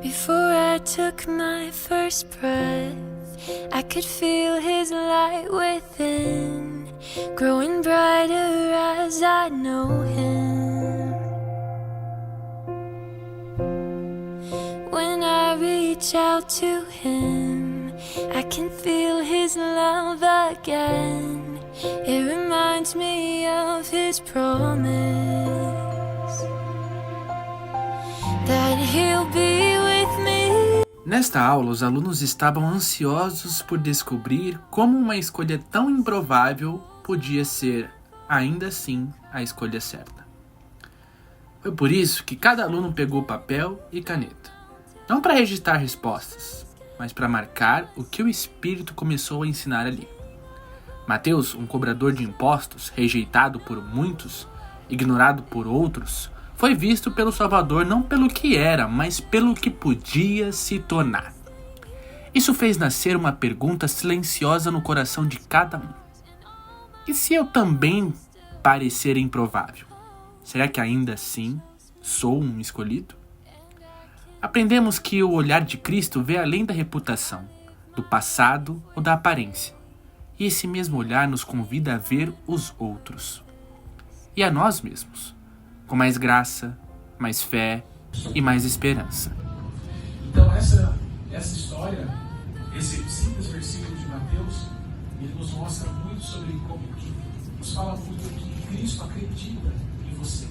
Before I took my first breath, I could feel his light within, growing brighter as I know him. When I reach out to him, I can feel his love again. It reminds me of his promise that he'll be with me. Nesta aula, os alunos estavam ansiosos por descobrir como uma escolha tão improvável podia ser, ainda assim, a escolha certa. Foi por isso que cada aluno pegou papel e caneta, não para registrar respostas, mas para marcar o que o Espírito começou a ensinar ali. Mateus, um cobrador de impostos, rejeitado por muitos, ignorado por outros, foi visto pelo Salvador não pelo que era, mas pelo que podia se tornar. Isso fez nascer uma pergunta silenciosa no coração de cada um. E se eu também parecer improvável? Será que ainda assim sou um escolhido? Aprendemos que o olhar de Cristo vê além da reputação, do passado ou da aparência. E esse mesmo olhar nos convida a ver os outros. E a nós mesmos, com mais graça, mais fé e mais esperança. Então essa história, esse simples versículo de Mateus, ele nos mostra muito sobre como que nos fala muito que Cristo acredita em você.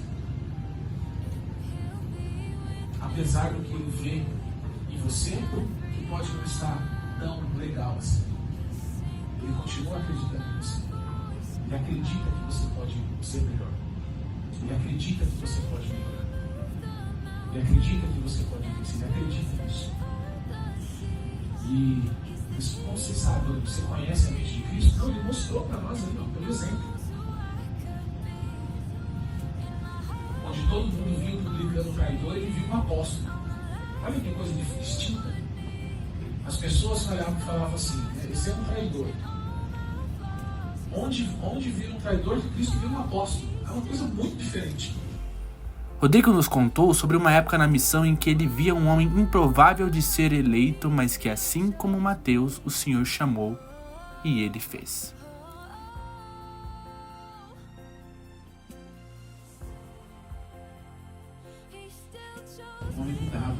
Apesar do que ele vê em você, que pode não estar tão legal assim. Ele continua acreditando em você. Ele acredita que você pode ser melhor. Ele acredita que você pode melhorar. Ele acredita que você pode vencer. Ele acredita nisso. E como você sabe, você conhece a mente de Cristo? Não, ele mostrou para nós aí, pelo exemplo. Onde todo mundo viu publicando o traidor, ele viu um apóstolo. Olha que coisa distinta. As pessoas olhavam e falavam assim, esse é um traidor. Onde viram um traidor de Cristo, viu um apóstolo. É uma coisa muito diferente. Rodrigo nos contou sobre uma época na missão em que ele via um homem improvável de ser eleito, mas que assim como Mateus, o Senhor chamou e ele fez. O homem mudava.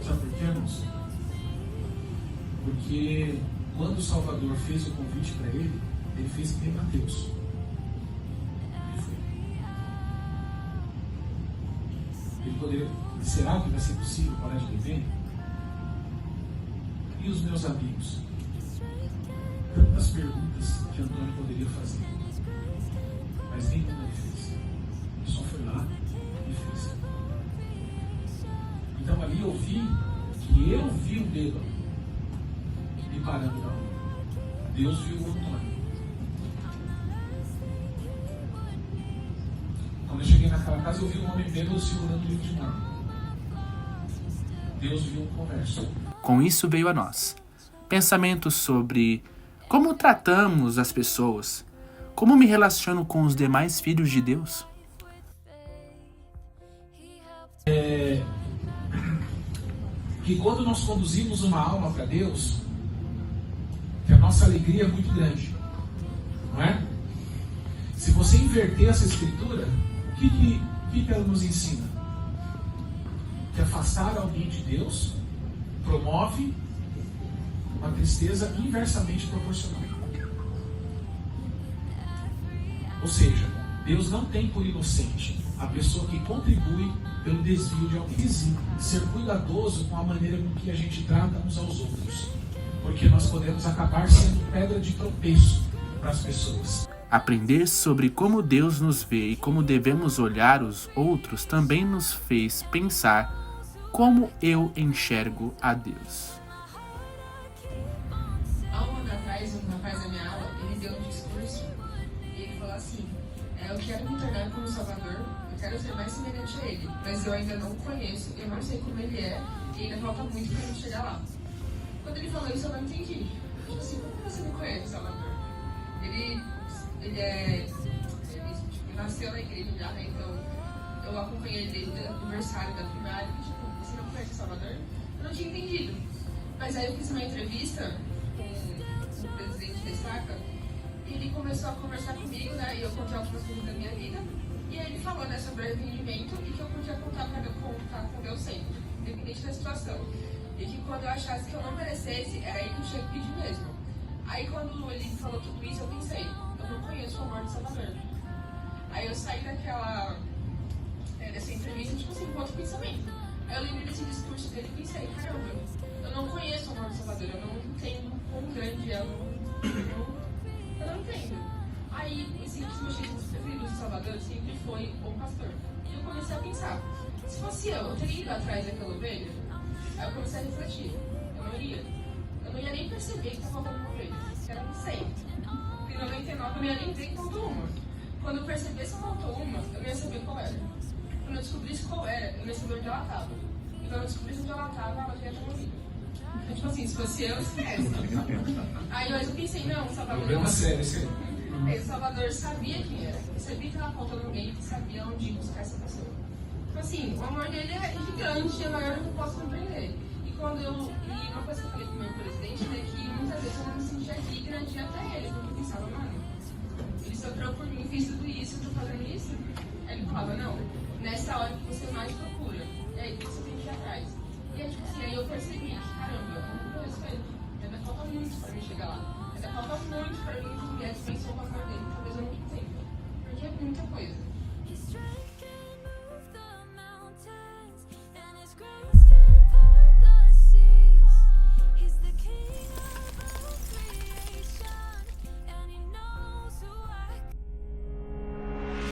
Sabe por quê, irmãos? Porque quando o Salvador fez o convite para ele fez que nem Mateus. Ele foi. Ele poderia. Será que vai ser possível parar de beber? E os meus amigos? Tantas perguntas que Antônio poderia fazer. Mas nenhuma ele fez. Ele só foi lá e fez. Então ali eu vi o bêbado me parando na rua. Deus viu o Antônio. Quando eu cheguei naquela casa, eu vi um homem bêbado segurando o livro de Mormon. Deus viu um converso. Com isso veio a nós pensamentos sobre como tratamos as pessoas, como me relaciono com os demais filhos de Deus. Que quando nós conduzimos uma alma para Deus, que a nossa alegria é muito grande, não é? Se você inverter essa escritura, o que ela nos ensina? Que afastar alguém de Deus promove uma tristeza inversamente proporcional. Ou seja, Deus não tem por inocente a pessoa que contribui pelo desvio de alguém. Ser cuidadoso com a maneira com que a gente trata uns aos outros, porque nós podemos acabar sendo pedra de tropeço para as pessoas. Aprender sobre como Deus nos vê e como devemos olhar os outros também nos fez pensar como eu enxergo a Deus. Há um ano atrás, um rapaz da minha aula, ele deu um discurso e ele falou assim, eu quero me tornar como Salvador, eu quero ser mais semelhante a ele, mas eu ainda não o conheço, eu não sei como ele é e ainda falta muito para eu chegar lá. Quando ele falou isso, eu não entendi. Tipo assim, como você me conhece, Salvador? Ele nasceu na igreja já, né? Então eu acompanhei ele desde o aniversário da primária, e, tipo, você não conhece o Salvador? Eu não tinha entendido. Mas aí eu fiz uma entrevista com o presidente da Estaca, e ele começou a conversar comigo, né, e eu contei algumas coisas da minha vida, e aí ele falou, né, sobre arrependimento, e que eu podia contar com Deus sempre, independente da situação. E que quando eu achasse que eu não merecesse, era aí que eu tinha que pedir mesmo. Aí quando ele falou tudo isso, eu pensei, eu não conheço o amor de Salvador. Aí eu saí dessa entrevista, tipo assim, com outro pensamento. Aí eu lembrei desse discurso dele e pensei, caramba, eu não conheço o amor de Salvador, eu não entendo quão grande é, eu não entendo. Aí, assim, os meus títulos preferidos de Salvador sempre foi o pastor. E eu comecei a pensar, se fosse eu teria ido atrás daquela ovelha? Aí eu comecei a refletir, eu não iria. Eu não ia nem perceber que tá faltando uma ovelha, que era 100. Em 99 eu não ia nem ver que faltou uma. Quando eu percebesse que faltou uma, eu não ia saber qual era. Quando eu descobrisse qual era, eu não ia saber onde ela estava. E quando eu descobrisse onde ela estava, ela já ia ter morrido. Então, tipo assim, se fosse eu, esquece. Aí eu pensei, não, o Salvador... Problema sério, esse aí. O Salvador sabia quem era. Eu sabia que estava faltando alguém que sabia onde buscar essa pessoa. Tipo assim, o amor dele é gigante, é maior do que eu posso compreender. E uma coisa que eu falei pro meu presidente é que muitas vezes eu não me sentia digna de ir até ele, porque eu pensava, mano, ele sofreu por mim, fez tudo isso, eu tô fazendo isso. Aí ele falava,